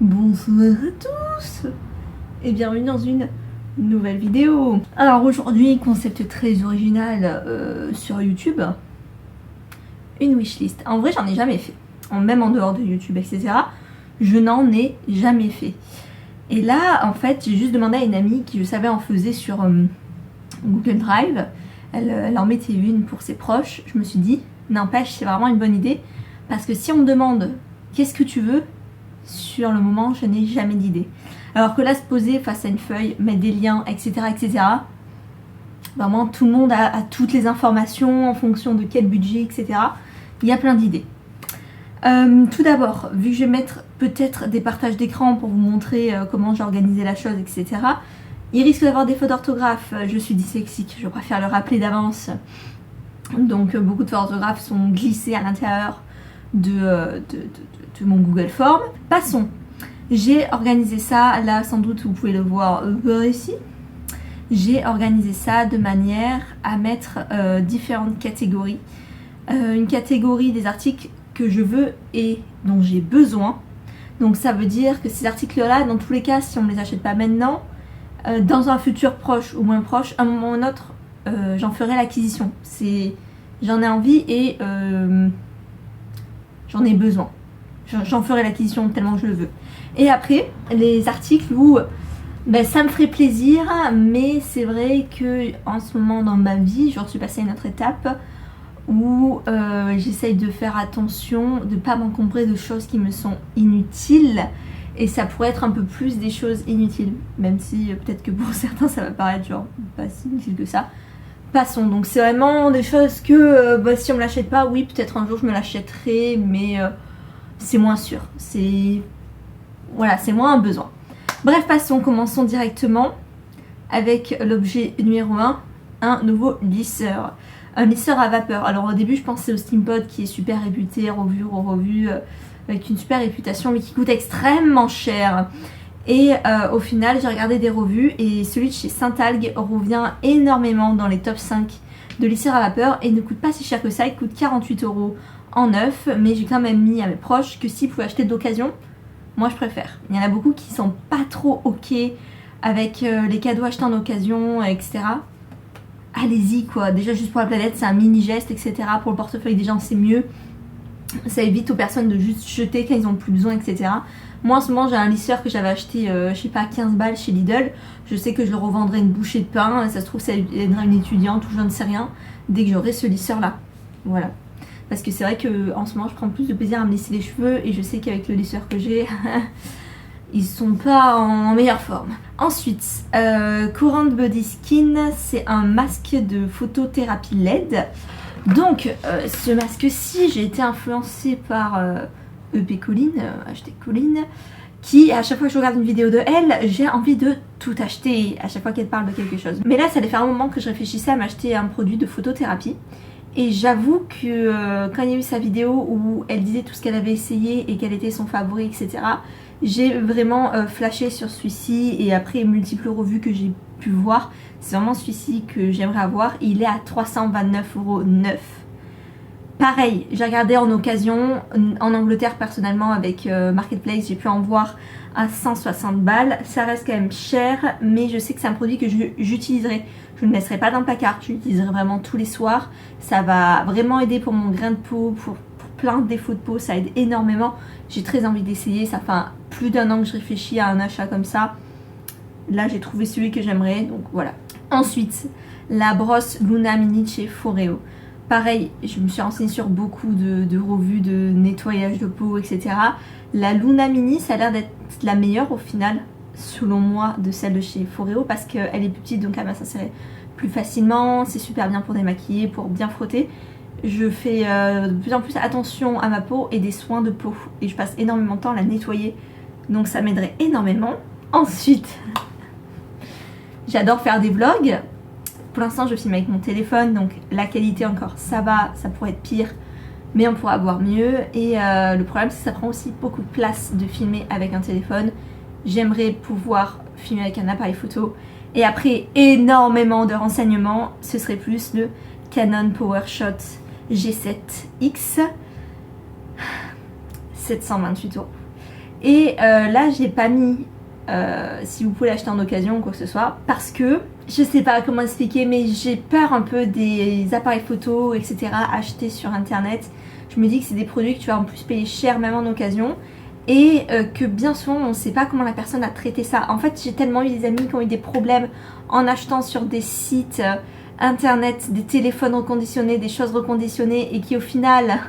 Bonsoir à tous et bienvenue dans une nouvelle vidéo. Alors aujourd'hui, concept très original sur YouTube, une wishlist. En vrai j'en ai jamais fait, même en dehors de YouTube etc. Je n'en ai jamais fait. Et là en fait j'ai juste demandé à une amie qui je savais en faisait sur Google Drive. Elle en mettait une pour ses proches. Je me suis dit, n'empêche c'est vraiment une bonne idée. Parce que si on me demande qu'est-ce que tu veux, sur le moment je n'ai jamais d'idée. Alors que là se poser face à une feuille, mettre des liens, etc. etc. Vraiment tout le monde a toutes les informations en fonction de quel budget, etc. Il y a plein d'idées. Tout d'abord, vu que je vais mettre peut-être des partages d'écran pour vous montrer comment j'ai organisé la chose, etc. Il risque d'avoir des fautes d'orthographe. Je suis dyslexique, je préfère le rappeler d'avance. Donc beaucoup de fautes d'orthographe sont glissées à l'intérieur de mon Google Form. Passons. J'ai organisé ça, là sans doute vous pouvez le voir ici. J'ai organisé ça de manière à mettre différentes catégories. Une catégorie des articles que je veux et dont j'ai besoin. Donc ça veut dire que ces articles-là, dans tous les cas, si on ne les achète pas maintenant, dans un futur proche ou moins proche, à un moment ou un autre, j'en ferai l'acquisition. J'en ai envie et j'en ai besoin. J'en ferai l'acquisition tellement je le veux. Et après, les articles où ça me ferait plaisir, mais c'est vrai que en ce moment dans ma vie, je suis passée à une autre étape où j'essaye de faire attention, de ne pas m'encombrer de choses qui me sont inutiles. Et ça pourrait être un peu plus des choses inutiles, même si peut-être que pour certains ça va paraître genre pas si inutile que ça. Passons, donc c'est vraiment des choses que si on me l'achète pas, oui peut-être un jour je me l'achèterai, mais c'est moins sûr, c'est moins un besoin. Bref, passons, commençons directement avec l'objet numéro 1, un nouveau lisseur. Un lisseur à vapeur. Alors au début je pensais au Steampod qui est super réputé, revu, avec une super réputation mais qui coûte extrêmement cher. Et au final j'ai regardé des revues et celui de chez Saint-Algue revient énormément dans les top 5 de lisseurs à vapeur et ne coûte pas si cher que ça, il coûte 48 € en neuf, mais j'ai quand même mis à mes proches que s'ils pouvaient acheter d'occasion, moi je préfère. Il y en a beaucoup qui sont pas trop ok avec les cadeaux achetés en occasion, etc. Allez-y quoi, déjà juste pour la planète c'est un mini geste, etc. Pour le portefeuille des gens c'est mieux. Ça évite aux personnes de juste jeter quand ils ont plus besoin, etc. Moi en ce moment j'ai un lisseur que j'avais acheté, je sais pas, 15 balles chez Lidl. Je sais que je le revendrai une bouchée de pain, ça se trouve ça aidera une étudiante ou je ne sais rien, dès que j'aurai ce lisseur là. Voilà. Parce que c'est vrai que en ce moment je prends plus de plaisir à me lisser les cheveux et je sais qu'avec le lisseur que j'ai, ils sont pas en meilleure forme. Ensuite, Current Body Skin, c'est un masque de photothérapie LED. Donc ce masque-ci, j'ai été influencée par EP Colline, acheter Colline, qui à chaque fois que je regarde une vidéo de elle, j'ai envie de tout acheter à chaque fois qu'elle parle de quelque chose. Mais là ça allait faire un moment que je réfléchissais à m'acheter un produit de photothérapie. Et j'avoue que quand il y a eu sa vidéo où elle disait tout ce qu'elle avait essayé et quel était son favori, etc. J'ai vraiment flashé sur celui-ci et après multiples revues que j'ai pu voir, c'est vraiment celui-ci que j'aimerais avoir. Il est à 329 € neuf. Pareil, j'ai regardé en occasion, en Angleterre personnellement avec Marketplace, j'ai pu en voir à 160 balles. Ça reste quand même cher, mais je sais que c'est un produit que j'utiliserai. Je ne le laisserai pas dans le placard, je l'utiliserai vraiment tous les soirs. Ça va vraiment aider pour mon grain de peau, pour plein de défauts de peau, ça aide énormément. J'ai très envie d'essayer, ça fait plus d'1 an que je réfléchis à un achat comme ça. Là j'ai trouvé celui que j'aimerais, donc voilà. Ensuite, la brosse Luna Mini de chez Foreo. Pareil, je me suis renseignée sur beaucoup de revues de nettoyage de peau, etc. La Luna Mini, ça a l'air d'être la meilleure au final, selon moi, de celle de chez Foreo, parce qu'elle est plus petite, donc elle va s'insérer plus facilement. C'est super bien pour démaquiller, pour bien frotter. Je fais de plus en plus attention à ma peau et des soins de peau. Et je passe énormément de temps à la nettoyer, donc ça m'aiderait énormément. Ensuite, j'adore faire des vlogs. Pour l'instant je filme avec mon téléphone, donc la qualité encore ça va, ça pourrait être pire, mais on pourra avoir mieux. Et le problème c'est que ça prend aussi beaucoup de place de filmer avec un téléphone. J'aimerais pouvoir filmer avec un appareil photo. Et après énormément de renseignements, ce serait plus le Canon PowerShot G7X, 728 €. Et là j'ai pas mis si vous pouvez l'acheter en occasion ou quoi que ce soit, parce que je sais pas comment expliquer, mais j'ai peur un peu des appareils photo, etc. achetés sur internet. Je me dis que c'est des produits que tu vas en plus payer cher même en occasion, et que bien souvent on sait pas comment la personne a traité ça. En fait j'ai tellement eu des amis qui ont eu des problèmes en achetant sur des sites internet, des téléphones reconditionnés, des choses reconditionnées, et qui au final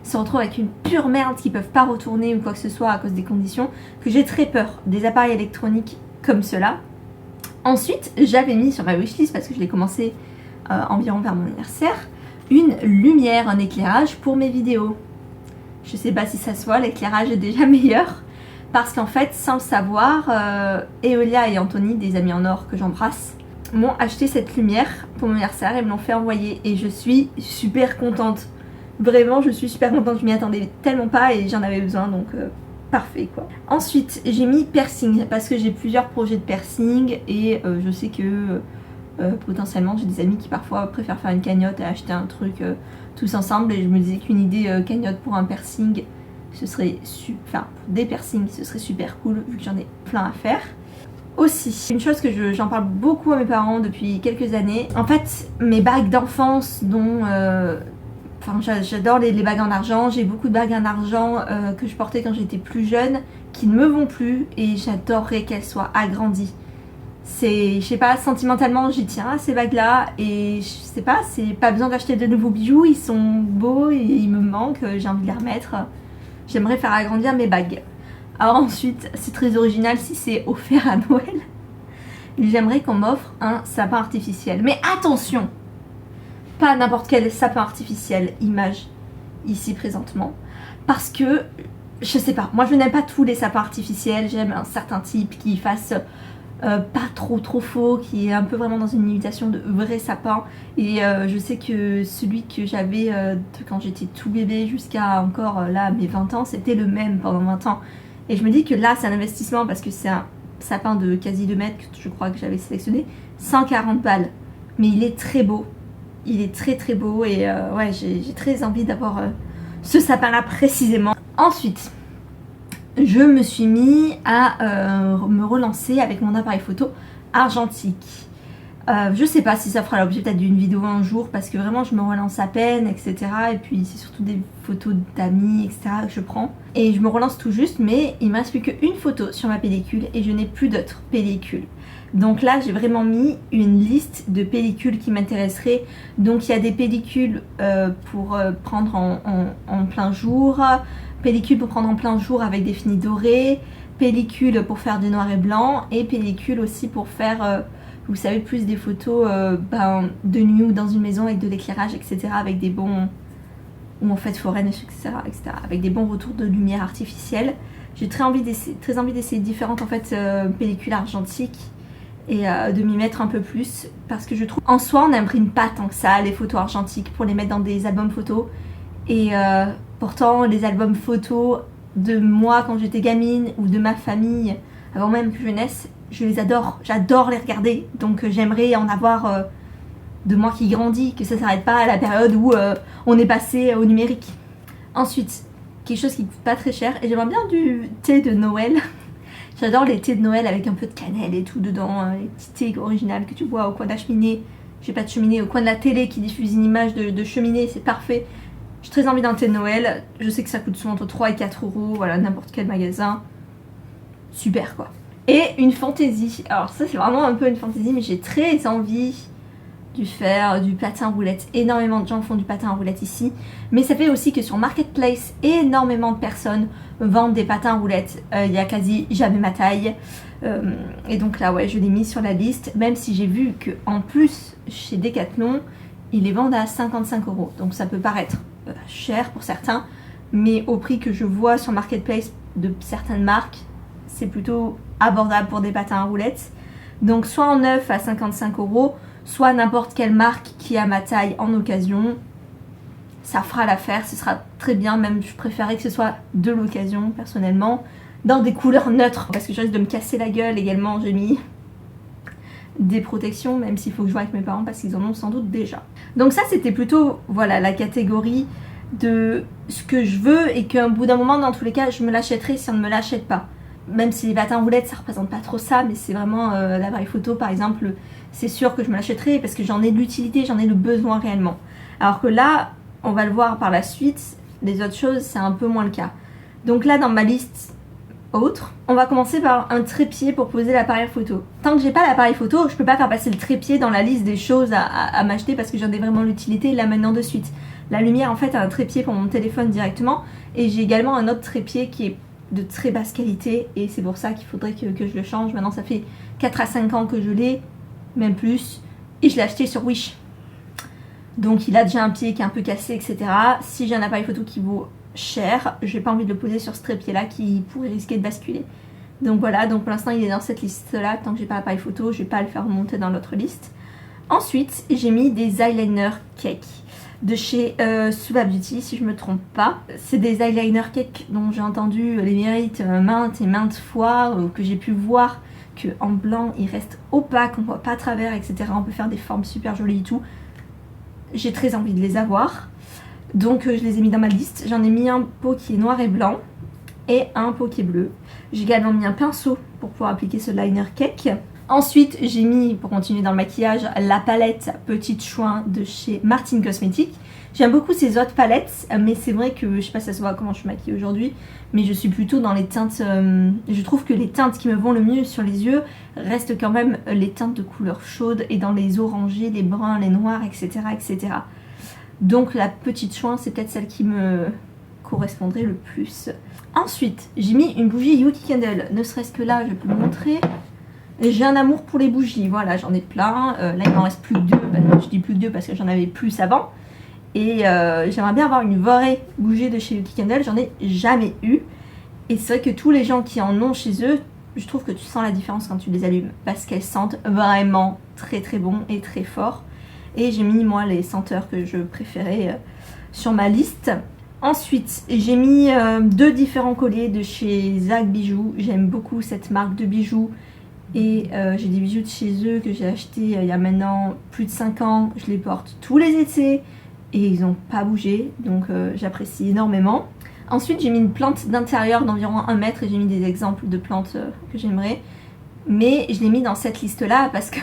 se retrouvent avec une pure merde qu'ils peuvent pas retourner ou quoi que ce soit à cause des conditions, que j'ai très peur des appareils électroniques comme cela. Ensuite j'avais mis sur ma wishlist, parce que je l'ai commencé environ vers mon anniversaire, une lumière, un éclairage pour mes vidéos. Je sais pas si ça se voit, l'éclairage est déjà meilleur, parce qu'en fait sans le savoir, Eolia et Anthony, des amis en or que j'embrasse, m'ont acheté cette lumière pour mon anniversaire et me l'ont fait envoyer, et je suis super contente. Vraiment je suis super contente, je m'y attendais tellement pas et j'en avais besoin, donc parfait quoi. Ensuite j'ai mis piercing, parce que j'ai plusieurs projets de piercing, et je sais que potentiellement j'ai des amis qui parfois préfèrent faire une cagnotte et acheter un truc tous ensemble, et je me disais qu'une idée cagnotte pour un piercing, ce serait super, pour des piercings ce serait super cool, vu que j'en ai plein à faire. Aussi, une chose que j'en parle beaucoup à mes parents depuis quelques années, en fait mes bagues d'enfance dont enfin j'adore les bagues en argent, j'ai beaucoup de bagues en argent que je portais quand j'étais plus jeune, qui ne me vont plus, et j'adorerais qu'elles soient agrandies. C'est, je sais pas, sentimentalement j'y tiens à ces bagues là, et je sais pas, c'est pas besoin d'acheter de nouveaux bijoux, ils sont beaux et ils me manquent, j'ai envie de les remettre. J'aimerais faire agrandir mes bagues. Alors ensuite, c'est très original si c'est offert à Noël, j'aimerais qu'on m'offre un sapin artificiel. Mais attention, pas n'importe quel sapin artificiel, image ici présentement, parce que je sais pas, moi je n'aime pas tous les sapins artificiels, j'aime un certain type qui fasse pas trop faux, qui est un peu vraiment dans une imitation de vrai sapin, et je sais que celui que j'avais quand j'étais tout bébé jusqu'à encore là mes 20 ans, c'était le même pendant 20 ans, et je me dis que là c'est un investissement, parce que c'est un sapin de quasi 2 mètres que je crois que j'avais sélectionné, 140 balles, mais il est très beau, il est très beau, et ouais j'ai très envie d'avoir ce sapin là précisément. Ensuite je me suis mis à me relancer avec mon appareil photo argentique. Je sais pas si ça fera l'objet peut-être d'une vidéo un jour, parce que vraiment je me relance à peine, etc. Et puis c'est surtout des photos d'amis, etc. que je prends. Et je me relance tout juste, mais il ne me reste plus qu'une photo sur ma pellicule et je n'ai plus d'autres pellicules. Donc là j'ai vraiment mis une liste de pellicules qui m'intéresseraient. Donc il y a des pellicules pour prendre en plein jour, pellicule pour prendre en plein jour avec des finis dorés, pellicule pour faire du noir et blanc, et pellicule aussi pour faire, vous savez, plus des photos de nuit ou dans une maison avec de l'éclairage, etc. avec des bons, ou en fait foraine, etc., avec des bons retours de lumière artificielle. J'ai très envie d'essayer différentes en fait pellicules argentiques, et de m'y mettre un peu plus, parce que je trouve en soi on n'imprime pas tant que ça les photos argentiques pour les mettre dans des albums photos, et pourtant les albums photos de moi quand j'étais gamine ou de ma famille avant même que je naisse, je les adore, j'adore les regarder, donc j'aimerais en avoir de moi qui grandit, que ça s'arrête pas à la période où on est passé au numérique. Ensuite, quelque chose qui coûte pas très cher, et j'aimerais bien du thé de Noël. J'adore les thés de Noël avec un peu de cannelle et tout dedans, les petits thés originaux que tu bois au coin de la cheminée. J'ai pas de cheminée, au coin de la télé qui diffuse une image de cheminée, c'est parfait. J'ai très envie d'un thé de Noël, je sais que ça coûte souvent entre 3 et 4 euros, voilà, n'importe quel magasin. Super quoi. Et une fantaisie, alors ça c'est vraiment un peu une fantaisie, mais j'ai très envie de faire du patin à roulettes. Énormément de gens font du patin à roulettes ici, mais ça fait aussi que sur Marketplace, énormément de personnes vendent des patins à roulettes. Il y a quasi jamais ma taille, et donc là ouais je l'ai mis sur la liste, même si j'ai vu que en plus chez Decathlon ils les vendent à 55 euros, donc ça peut paraître cher pour certains, mais au prix que je vois sur Marketplace de certaines marques, c'est plutôt abordable pour des patins à roulettes. Donc soit en neuf à 55 euros, soit n'importe quelle marque qui a ma taille en occasion, ça fera l'affaire, ce sera très bien. Même je préférerais que ce soit de l'occasion personnellement, dans des couleurs neutres, parce que je risque de me casser la gueule. Également j'ai mis des protections, même s'il faut que je joue avec mes parents parce qu'ils en ont sans doute déjà. Donc ça c'était plutôt voilà la catégorie de ce que je veux et qu'au bout d'un moment, dans tous les cas, je me l'achèterai si on ne me l'achète pas. Même si les patins roulettes, ça représente pas trop ça, mais c'est vraiment l'appareil photo, par exemple, c'est sûr que je me l'achèterai parce que j'en ai de l'utilité, j'en ai le besoin réellement. Alors que là, on va le voir par la suite, les autres choses, c'est un peu moins le cas. Donc là, dans ma liste autre, on va commencer par un trépied pour poser l'appareil photo. Tant que j'ai pas l'appareil photo, je peux pas faire passer le trépied dans la liste des choses à m'acheter parce que j'en ai vraiment l'utilité là maintenant de suite. La lumière en fait a un trépied pour mon téléphone directement et j'ai également un autre trépied qui est de très basse qualité et c'est pour ça qu'il faudrait que je le change. Maintenant ça fait 4 à 5 ans que je l'ai, même plus, et je l'ai acheté sur Wish. Donc il a déjà un pied qui est un peu cassé, etc. Si j'ai un appareil photo qui vaut cher, j'ai pas envie de le poser sur ce trépied là qui pourrait risquer de basculer. Donc voilà, donc pour l'instant il est dans cette liste là, tant que j'ai pas l'appareil photo, je vais pas le faire remonter dans l'autre liste. Ensuite j'ai mis des eyeliner cake de chez Suba Beauty si je me trompe pas. C'est des eyeliner cake dont j'ai entendu les mérites maintes et maintes fois, que j'ai pu voir que en blanc il reste opaque, on voit pas à travers, etc. On peut faire des formes super jolies et tout. J'ai très envie de les avoir. Donc je les ai mis dans ma liste. J'en ai mis un pot qui est noir et blanc et un pot qui est bleu. J'ai également mis un pinceau pour pouvoir appliquer ce liner cake. Ensuite j'ai mis, pour continuer dans le maquillage, la palette Petite Chouin de chez Martin Cosmetics. J'aime beaucoup ces autres palettes, mais c'est vrai que, je sais pas si ça se voit comment je suis maquillée aujourd'hui, mais je suis plutôt dans les teintes, je trouve que les teintes qui me vont le mieux sur les yeux restent quand même les teintes de couleur chaude et dans les orangés, les bruns, les noirs, etc. etc. Donc la Petite Chouin, c'est peut-être celle qui me correspondrait le plus. Ensuite, j'ai mis une bougie Yuki Candle, ne serait-ce que là, je peux vous montrer. J'ai un amour pour les bougies, voilà, j'en ai plein. Là, il m'en reste plus que 2, je dis plus que 2 parce que j'en avais plus avant. Et j'aimerais bien avoir une vraie bougie de chez Yuki Candle, j'en ai jamais eu. Et c'est vrai que tous les gens qui en ont chez eux, je trouve que tu sens la différence quand tu les allumes. Parce qu'elles sentent vraiment très très bon et très fort. Et j'ai mis moi les senteurs que je préférais sur ma liste. Ensuite, j'ai mis 2 différents colliers de chez Zag Bijoux. J'aime beaucoup cette marque de bijoux. Et j'ai des bijoux de chez eux que j'ai achetés il y a maintenant plus de 5 ans. Je les porte tous les étés et ils n'ont pas bougé. Donc j'apprécie énormément. Ensuite, j'ai mis une plante d'intérieur d'environ 1 mètre et j'ai mis des exemples de plantes que j'aimerais. Mais je l'ai mis dans cette liste-là parce que,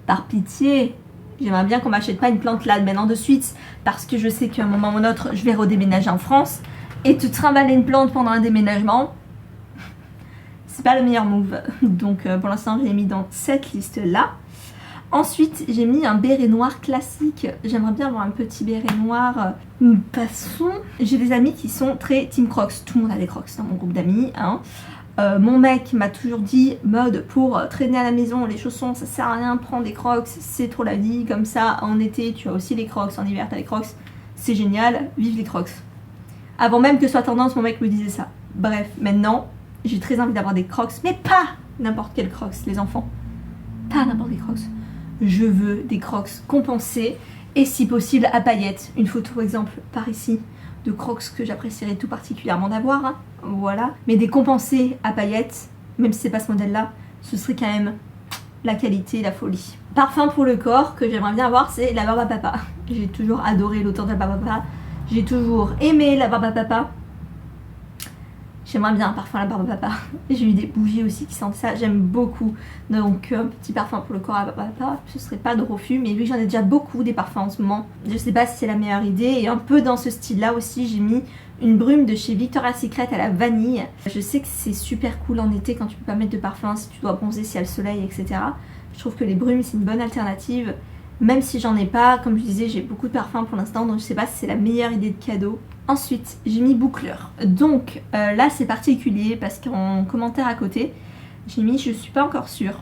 par pitié, j'aimerais bien qu'on m'achète pas une plante là maintenant de suite. Parce que je sais qu'à un moment ou un autre, je vais redéménager en France. Et te trimballer une plante pendant un déménagement, c'est pas le meilleur move. Donc pour l'instant, je l'ai mis dans cette liste-là. Ensuite, j'ai mis un béret noir classique. J'aimerais bien avoir un petit béret noir. Passons. J'ai des amis qui sont très team Crocs. Tout le monde a des Crocs dans mon groupe d'amis. Hein. Mon mec m'a toujours dit, mode, pour traîner à la maison, les chaussons, ça sert à rien, prends des Crocs, c'est trop la vie. Comme ça, en été, tu as aussi les Crocs, en hiver, tu as les Crocs. C'est génial, vive les Crocs. Avant même que ce soit tendance, mon mec me disait ça. Bref, maintenant, j'ai très envie d'avoir des Crocs, mais pas n'importe quel Crocs, les enfants. Pas n'importe quel Crocs. Je veux des Crocs compensés et si possible à paillettes. Une photo exemple par ici de Crocs que j'apprécierais tout particulièrement d'avoir. Hein. Voilà. Mais des compensés à paillettes, même si c'est pas ce modèle là, ce serait quand même la qualité, la folie. Parfum pour le corps que j'aimerais bien avoir, c'est la Barbe à Papa. J'ai toujours adoré l'auteur de la Barbe à Papa. J'ai toujours aimé la Barbe à Papa. J'aimerais bien un parfum à la Barbe à Papa. J'ai eu des bougies aussi qui sentent ça, j'aime beaucoup. Donc un petit parfum pour le corps à la Barbe à Papa, ce serait pas de refus. Mais vu que j'en ai déjà beaucoup des parfums en ce moment, je sais pas si c'est la meilleure idée. Et un peu dans ce style là aussi, j'ai mis une brume de chez Victoria's Secret à la vanille. Je sais que c'est super cool en été quand tu peux pas mettre de parfum, si tu dois bronzer, s'il y a le soleil, etc. Je trouve que les brumes c'est une bonne alternative. Même si j'en ai pas, comme je disais, j'ai beaucoup de parfums pour l'instant, donc je sais pas si c'est la meilleure idée de cadeau. Ensuite, j'ai mis boucleur. Donc là, c'est particulier parce qu'en commentaire à côté, j'ai mis je suis pas encore sûre.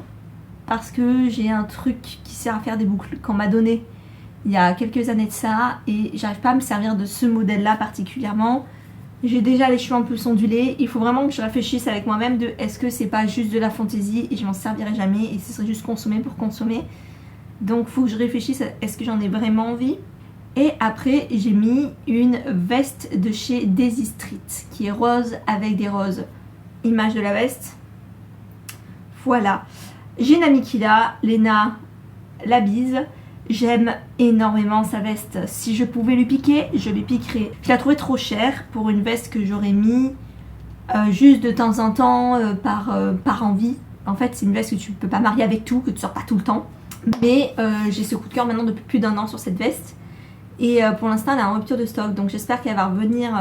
Parce que j'ai un truc qui sert à faire des boucles qu'on m'a donné il y a quelques années de ça et j'arrive pas à me servir de ce modèle-là particulièrement. J'ai déjà les cheveux un peu ondulés. Il faut vraiment que je réfléchisse avec moi-même de est-ce que c'est pas juste de la fantaisie et je m'en servirai jamais et ce serait juste consommer pour consommer. Donc faut que je réfléchisse à est-ce que j'en ai vraiment envie. Et après j'ai mis une veste de chez Daisy Street qui est rose avec des roses. Image de la veste. Voilà. J'ai une amie qui l'a, Léna, la bise. J'aime énormément sa veste. Si je pouvais lui piquer, je lui piquerais. Je la trouvais trop chère pour une veste que j'aurais mis juste de temps en temps par envie. En fait, c'est une veste que tu peux pas marier avec tout, que tu sors pas tout le temps. Mais j'ai ce coup de cœur maintenant depuis plus d'1 an sur cette veste. Et pour l'instant, elle est en rupture de stock. Donc j'espère qu'elle va revenir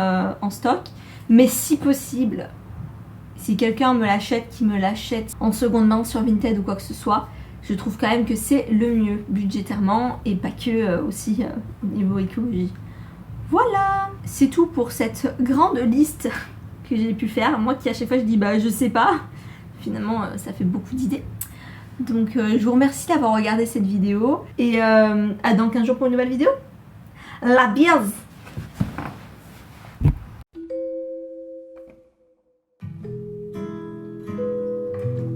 en stock. Mais si possible, si quelqu'un me l'achète, qui me l'achète en seconde main sur Vinted ou quoi que ce soit, je trouve quand même que c'est le mieux budgétairement et pas que aussi au niveau écologie. Voilà, c'est tout pour cette grande liste que j'ai pu faire. Moi qui à chaque fois je dis bah je sais pas, finalement ça fait beaucoup d'idées. Donc je vous remercie d'avoir regardé cette vidéo et à dans 15 jours pour une nouvelle vidéo. La biase!